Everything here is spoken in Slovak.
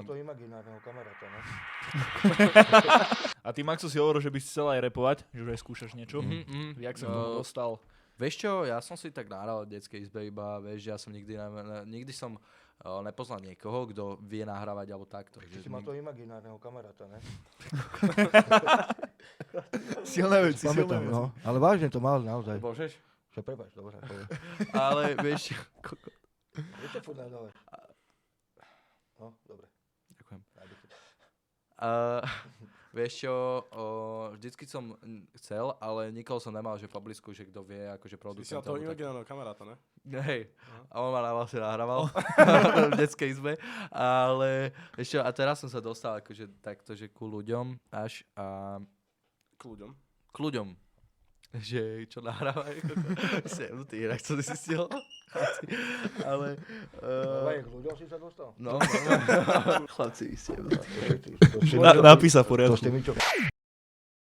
má to imaginárneho kamaráta, no. A ty, Maxo, si hovoril, že by si chcel aj repovať, že už aj skúšaš niečo. Jak sa k tomu dostal? Vieš čo, ja som si tak nahral v detskej izbe iba, vieš, ja som nikdy som nepoznal niekoho, kto vie nahrávať alebo takto. Ty si má to imaginárneho kamaráta, ne? Silné veci, Pamätám, no. Ale vážne to mal naozaj. Môžeš? Čo, prepáč, dobre. Ale vieš, Viete furt nadávať. No, dobre. ďakujem. Vieš čo, vždycky som chcel, ale nikoho som nemal, že po blízku, že kto vie, akože Ty si producent. mal toho imaginárneho kamaráta, ne? Hej, a on ma na vlastne nahrával v detskej izbe, ale vieš čo, a teraz som sa dostal akože takto, že ku ľuďom až a Kľuďom. k ľuďom, že čo nahrávajú, sem, ty inak to si stihol, ale Ale k ľuďom si sa dostal? no, chlapci, sem. Napísa v To poriadku. ste mi čo?